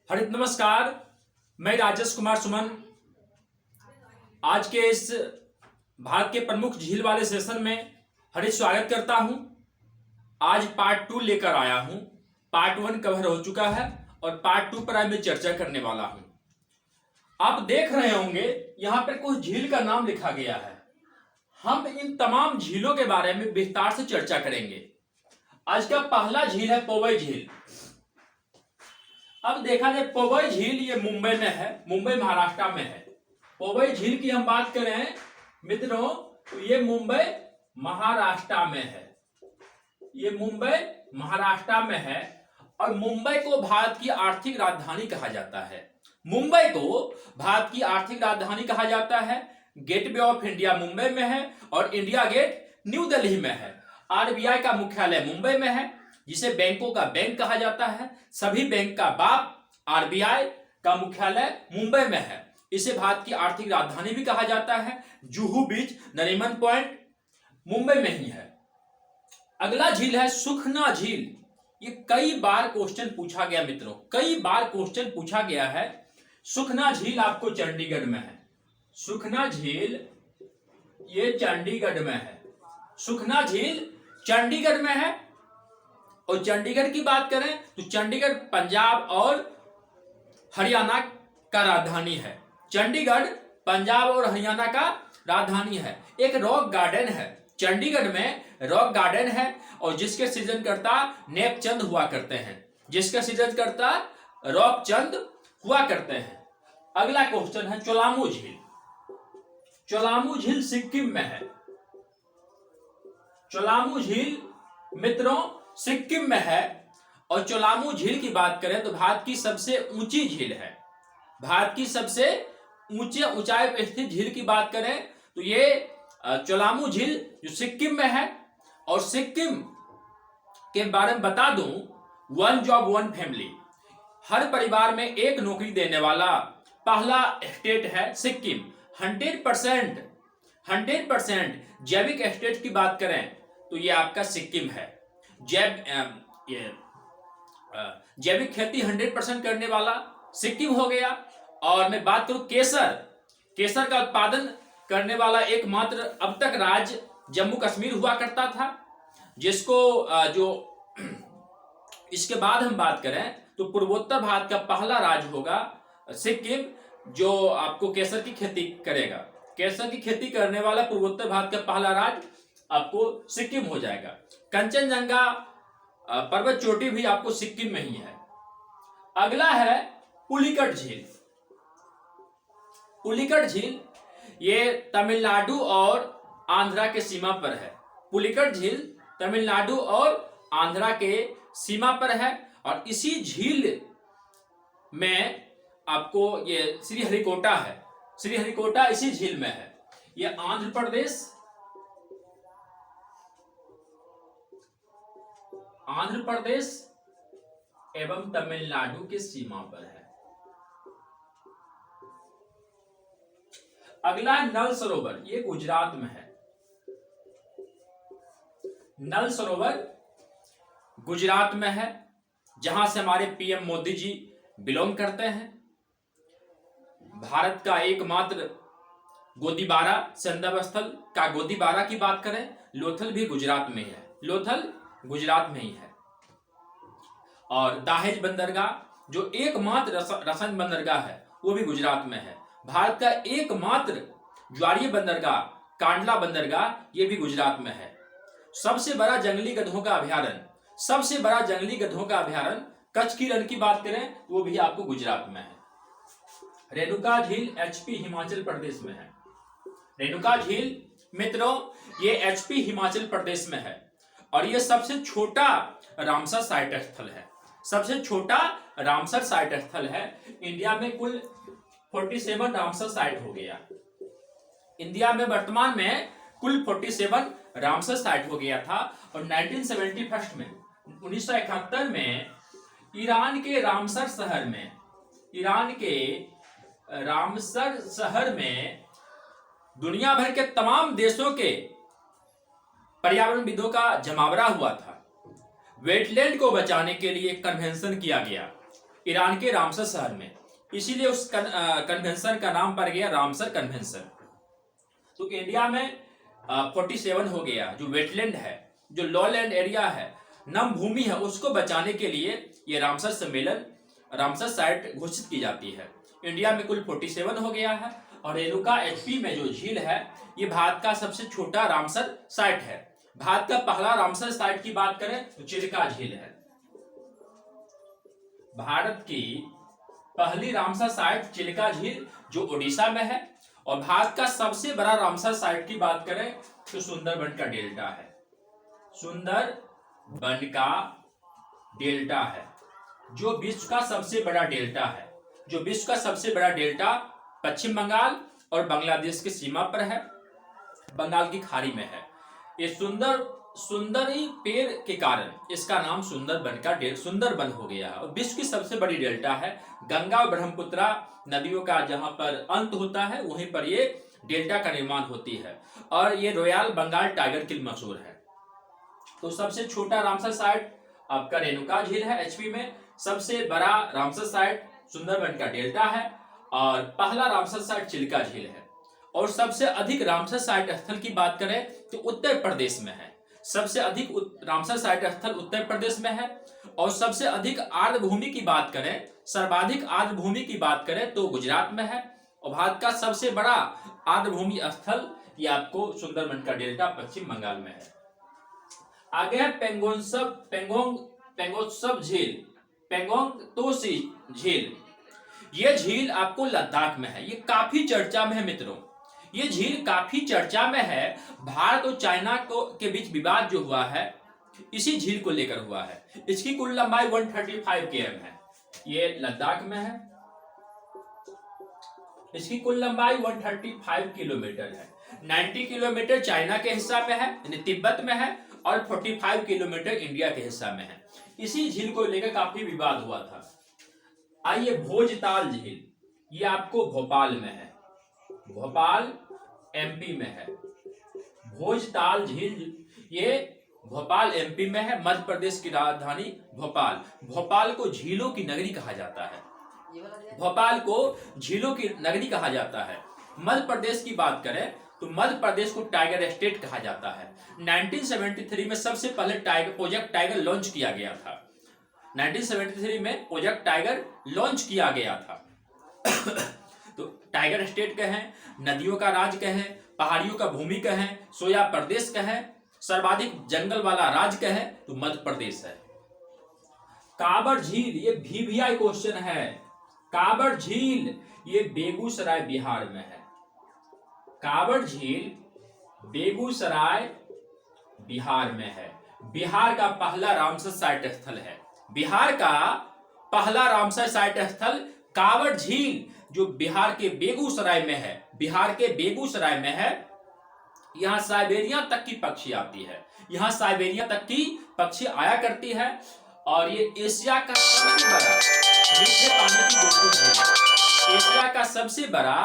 हरित नमस्कार। मैं राजेश कुमार सुमन आज के इस भारत के प्रमुख झील वाले सेशन में हरित स्वागत करता हूं। आज पार्ट 2 लेकर आया हूं। पार्ट 1 कवर हो चुका है और पार्ट 2 पर आज मैं चर्चा करने वाला हूं। आप देख रहे होंगे यहां पर कुछ झील का नाम लिखा गया है। हम इन तमाम झीलों के बारे में विस्तार से चर्चा करेंगे। आज का पहला झील है पोवई झील। अब देखा जाए पोवई झील ये मुंबई में है, मुंबई महाराष्ट्र में है। पोवई झील की हम बात करें मित्रों तो ये मुंबई महाराष्ट्र में है। ये मुंबई महाराष्ट्र में है और मुंबई को भारत की आर्थिक राजधानी कहा जाता है। मुंबई को भारत की आर्थिक राजधानी कहा जाता है। गेटवे ऑफ इंडिया मुंबई में है और इंडिया गेट न्यू दिल्ली में है। आरबीआई का मुख्यालय मुंबई में है, जिसे बैंकों का बैंक कहा जाता है। सभी बैंक का बाप आरबीआई का मुख्यालय मुंबई में है। इसे भारत की आर्थिक राजधानी भी कहा जाता है। जुहू बीच, नरीमन पॉइंट मुंबई में ही है। अगला झील है सुखना झील। ये कई बार क्वेश्चन पूछा गया मित्रों, कई बार क्वेश्चन पूछा गया है। सुखना झील आपको चंडीगढ़ में है। सुखना झील ये चंडीगढ़ में है। सुखना झील चंडीगढ़ में है। और चंडीगढ़ की बात करें तो चंडीगढ़ पंजाब और हरियाणा का राजधानी है। चंडीगढ़ पंजाब और हरियाणा का राजधानी है। एक रॉक गार्डन है चंडीगढ़ में, रॉक गार्डन है और जिसके सृजनकर्ता नेपचंद हुआ करते हैं। जिसके सृजनकर्ता रॉकचंद हुआ करते हैं। अगला क्वेश्चन है चोलामू झील। चोलामू झील सिक्किम में है। चोलामू झील मित्रों सिक्किम में है। और चोलामू झील की बात करें तो भारत की सबसे ऊंची झील है। भारत की सबसे ऊंचाई पर स्थित झील की बात करें तो ये चोलामू झील जो सिक्किम में है। और सिक्किम के बारे में बता दूं, वन जॉब वन फैमिली, हर परिवार में एक नौकरी देने वाला पहला स्टेट है सिक्किम। 100% जैविक स्टेट की बात करें तो ये आपका सिक्किम है। जैविक खेती 100% करने वाला सिक्किम हो गया। और मैं बात करूं केसर का उत्पादन करने वाला एकमात्र अब तक राज्य जम्मू कश्मीर हुआ करता था, जिसको जो इसके बाद हम बात करें तो पूर्वोत्तर भारत का पहला राज्य होगा सिक्किम, जो आपको केसर की खेती करेगा। केसर की खेती करने वाला पूर्वोत्तर भारत का पहला राज्य आपको सिक्किम हो जाएगा। कंचनजंगा पर्वत चोटी भी आपको सिक्किम में ही है। अगला है पुलिकट झील। पुलिकट झील ये तमिलनाडु और आंध्रा के सीमा पर है। पुलिकट झील तमिलनाडु और आंध्रा के सीमा पर है। और इसी झील में आपको ये श्रीहरिकोटा है। श्रीहरिकोटा इसी झील में है। ये आंध्र प्रदेश एवं तमिलनाडु की सीमा पर है। अगला है नल सरोवर। ये गुजरात में है। नल सरोवर गुजरात में है, जहां से हमारे पीएम मोदी जी बिलोंग करते हैं। भारत का एकमात्र गोदीबारा संदर्भ स्थल का गोदीबारा की बात करें, लोथल भी गुजरात में ही है। लोथल गुजरात में ही है। और दाहेज बंदरगाह जो एकमात्र रसद बंदरगाह है वो भी गुजरात में है। भारत का एकमात्र ज्वारीय बंदरगाह कांडला बंदरगाह ये भी गुजरात में है। सबसे बड़ा जंगली गधों का अभ्यारण्य कच्छ की रण की बात करें वो भी आपको गुजरात में है। रेणुका झील एचपी हिमाचल प्रदेश में है। रेणुका झील मित्रों ये एचपी हिमाचल प्रदेश में है। और ये सबसे छोटा रामसर साइट स्थल है। सबसे छोटा रामसर साइट स्थल है। इंडिया में कुल 47 रामसर साइट हो गया। इंडिया में वर्तमान में कुल 47 रामसर साइट हो गया था। और 1971 में 1971 में ईरान के रामसर शहर में दुनिया भर के तमाम देशों के पर्यावरणविदों का जमावड़ा हुआ था। वेटलैंड को बचाने के लिए कन्वेंशन किया गया। ईरान के रामसर शहर में, इसीलिए उस कन्वेंशन का नाम पड़ गया रामसर कन्वेंशन। तो इंडिया में 47 हो गया। जो वेटलैंड है, जो लॉलैंड एरिया है, नम भूमि है, उसको बचाने के लिए ये रामसर सम्मेलन, रामसर साइट घोषित की जाती है। इंडिया में कुल 47 हो गया है। और रेणुका एचपी में जो झील है, ये भारत का सबसे छोटा रामसर साइट है। भारत का पहला रामसर साइट की बात करें तो चिल्का झील है। भारत की पहली रामसर साइट चिल्का झील जो उड़ीसा में है। और भारत का सबसे बड़ा रामसर साइट की बात करें तो सुंदरबन का डेल्टा है। सुंदरबन का डेल्टा है जो विश्व का सबसे बड़ा डेल्टा है। जो विश्व का सबसे बड़ा डेल्टा पश्चिम बंगाल और बांग्लादेश की सीमा पर है, बंगाल की खाड़ी में है। ये सुंदरी पेड़ के कारण इसका नाम सुंदरबन हो गया है। और विश्व की सबसे बड़ी डेल्टा है। गंगा और ब्रह्मपुत्रा नदियों का जहां पर अंत होता है, वहीं पर ये डेल्टा का निर्माण होती है। और ये रॉयल बंगाल टाइगर के लिए मशहूर है। तो सबसे छोटा रामसर साइट आपका रेणुका झील है एचपी में। सबसे बड़ा रामसर साइट सुंदरबन का डेल्टा है। और पहला रामसर साइट चिल्का झील है। और सबसे अधिक रामसर साइट स्थल की बात करें तो उत्तर प्रदेश में है। सबसे अधिक रामसर साइट स्थल उत्तर प्रदेश में है। और सबसे अधिक आर्द्र भूमि की बात करें, सर्वाधिक आर्द्र भूमि की बात करें तो गुजरात में है। और भारत का सबसे बड़ा आर्द्र भूमि स्थल ये आपको सुंदरबन का डेल्टा पश्चिम बंगाल में है। आगे है पेंगोंगत्सो झील, पेंगोंगतोसी झील। ये झील आपको लद्दाख में है। ये काफी चर्चा में है मित्रों। ये झील काफी चर्चा में है। भारत और चाइना के बीच विवाद जो हुआ है, इसी झील को लेकर हुआ है। इसकी कुल लंबाई 135 km है। ये लद्दाख में है। इसकी कुल लंबाई 135 किलोमीटर है। 90 किलोमीटर चाइना के हिस्सा में है, यानी तिब्बत में है। और 45 किलोमीटर इंडिया के हिस्सा में है। इसी झील को लेकर काफी विवाद हुआ था। आइए भोजताल झील, ये आपको भोपाल में है। भोपाल एमपी में है। भोजताल झील ये भोपाल एमपी में है। मध्य प्रदेश की राजधानी भोपाल। भोपाल को झीलों की नगरी कहा जाता है। भोपाल को झीलों की नगरी कहा जाता है। मध्य प्रदेश की बात करें तो मध्य प्रदेश को टाइगर स्टेट कहा जाता है। 1973 में सबसे पहले प्रोजेक्ट टाइगर लॉन्च किया गया था। 1973 में प्रोजेक्ट टाइगर लॉन्च किया गया था। तो टाइगर स्टेट कहें, नदियों का राज कहें, पहाड़ियों का भूमि कहें, सोया प्रदेश कहें, सर्वाधिक जंगल वाला राज्य कहें तो मध्य प्रदेश है। कांवर झील, ये VVI क्वेश्चन है। कांवर झील ये बेगूसराय बिहार में है। कांवर झील बेगूसराय बिहार में है। बिहार का पहला रामसर साइट स्थल है। बिहार का पहला रामसर साइट स्थल कांवर झील जो बिहार के बेगूसराय में है। बिहार के बेगूसराय में है। यहाँ साइबेरिया तक की पक्षी आती है। यहाँ साइबेरिया तक की पक्षी आया करती है। और ये एशिया का सबसे बड़ा मीठे पानी की झील है। एशिया का सबसे बड़ा